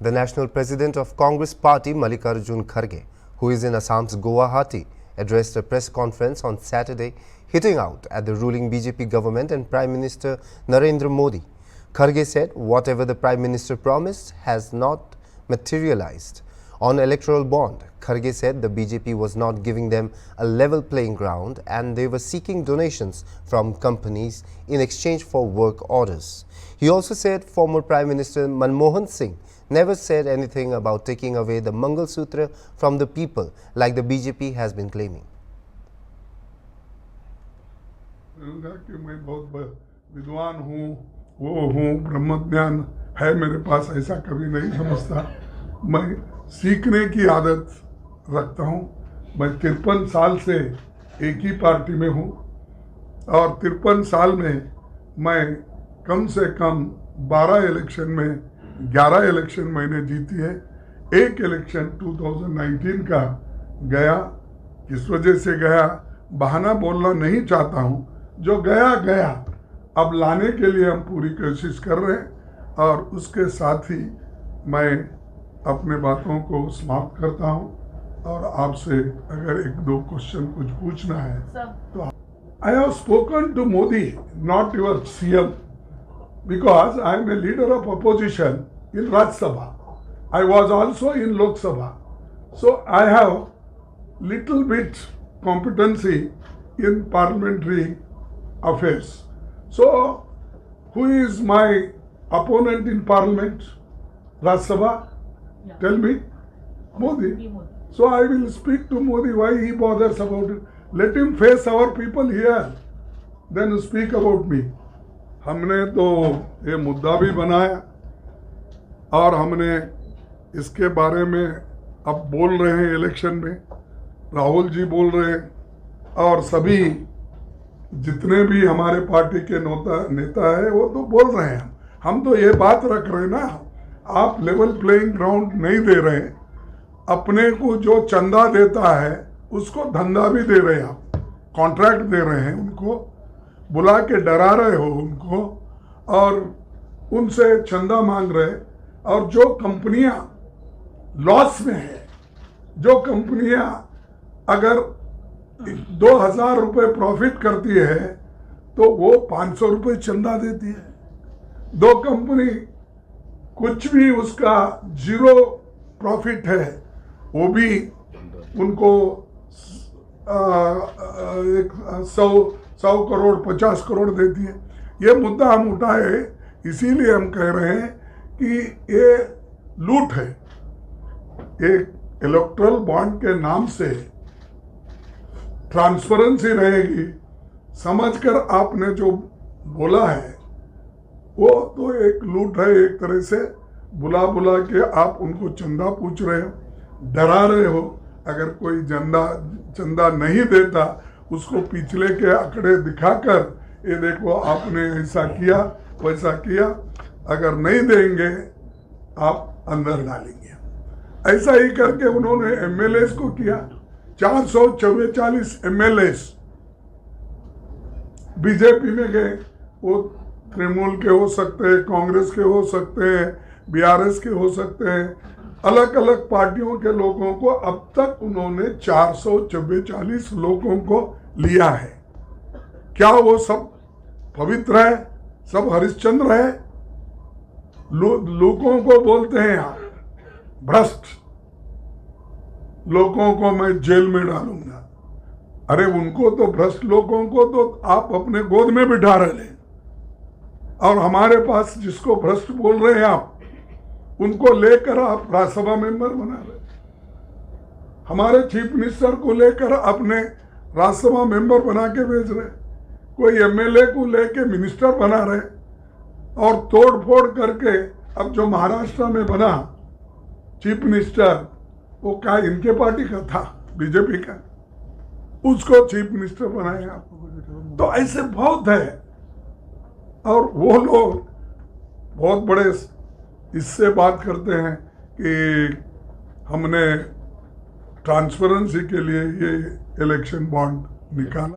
The national president of Congress Party, Mallikarjun Kharge, who is in Assam's Guwahati, addressed a press conference on Saturday, hitting out at the ruling BJP government and Prime Minister Narendra Modi. Kharge said whatever the Prime Minister promised has not materialized. On electoral bond, Kharge said the BJP was not giving them a level playing ground and they were seeking donations from companies in exchange for work orders. He also said former Prime Minister Manmohan Singh never said anything about taking away the Mangal Sutra from the people like the BJP has been claiming. कि मैं बहुत विद्वान हूँ, वो हूँ, ब्रह्मज्ञान है मेरे पास, ऐसा कभी नहीं समझता। मैं सीखने की आदत रखता हूँ। मैं 53 साल से एक ही पार्टी में हूँ और 53 साल में मैं कम से कम 12 इलेक्शन में 11 इलेक्शन मैंने जीती है। एक इलेक्शन 2019 का गया, किस वजह से गया बहाना बोलना नहीं चाहता हूँ, जो गया गया। अब लाने के लिए हम पूरी कोशिश कर रहे हैं और उसके साथ ही मैं अपने बातों को समाप्त करता हूं और आपसे अगर एक दो क्वेश्चन कुछ पूछना है तो I have spoken to Modi, not your CM, because I am a leader of opposition in Rajya Sabha. I was also in Lok Sabha, so I have little bit competency in parliamentary affairs. So, who is my opponent in parliament? Rajya Sabha? Yeah. Tell me. Modi. So I will speak to Modi why he bothers about it. Let him face our people here. Then speak about me. हमने तो ये मुद्दा भी बनाया और हमने इसके बारे में अब बोल रहे हैं इलेक्शन में, राहुल जी बोल रहे हैं और सभी जितने भी हमारे पार्टी के नेता है वो तो बोल रहे हैं। हम तो ये बात रख रहे हैं ना, आप लेवल प्लेइंग ग्राउंड नहीं दे रहे हैं, अपने को जो चंदा देता है उसको धंधा भी दे रहे हैं, आप कॉन्ट्रैक्ट दे रहे हैं, उनको बुला के डरा रहे हो उनको और उनसे चंदा मांग रहे। और जो कंपनियां लॉस में है, जो कंपनियां अगर 2000 रुपये प्रॉफिट करती है तो वो 500 रुपये चंदा देती है। दो कंपनी कुछ भी उसका 0 प्रॉफिट है वो भी उनको 100 करोड़ 50 करोड़ देती है। ये मुद्दा हम उठाए इसीलिए हम कह रहे हैं कि ये लूट है। एक इलेक्टोरल बॉन्ड के नाम से ट्रांसपेरेंसी रहेगी, समझकर आपने जो बोला है वो तो एक लूट है। एक तरह से बुला बुला के आप उनको चंदा पूछ रहे हो, डरा रहे हो। अगर कोई चंदा नहीं देता उसको पिछले के आंकड़े दिखाकर ये देखो आपने ऐसा किया वैसा किया, अगर नहीं देंगे आप अंदर डालेंगे। ऐसा ही करके उन्होंने एमएलए को किया। 444 एमएलए बीजेपी में गए, वो तृणमूल के हो सकते हैं, कांग्रेस के हो सकते हैं, बीआरएस के हो सकते हैं, अलग अलग पार्टियों के लोगों को अब तक उन्होंने 444 लोगों को लिया है। क्या वो सब पवित्र है, सब हरिश्चंद्र है? लोगों को बोलते हैं यार भ्रष्ट, लोगों को मैं जेल में डालूंगा। अरे उनको तो भ्रष्ट लोगों को तो आप अपने गोद में बिठा रहे हैं और हमारे पास जिसको भ्रष्ट बोल रहे हैं आप, उनको लेकर आप राज्यसभा मेंबर बना रहे। हमारे चीफ मिनिस्टर को लेकर अपने राज्यसभा मेंबर बना के भेज रहे, कोई एमएलए को लेके मिनिस्टर बना रहे और तोड़ फोड़ करके अब जो महाराष्ट्र में बना चीफ मिनिस्टर वो क्या इनके पार्टी का था, बीजेपी का, उसको चीफ मिनिस्टर बनाया। तो ऐसे बहुत है और वो लोग बहुत बड़े इससे बात करते हैं कि हमने ट्रांसपेरेंसी के लिए ये इलेक्शन बॉन्ड निकाला।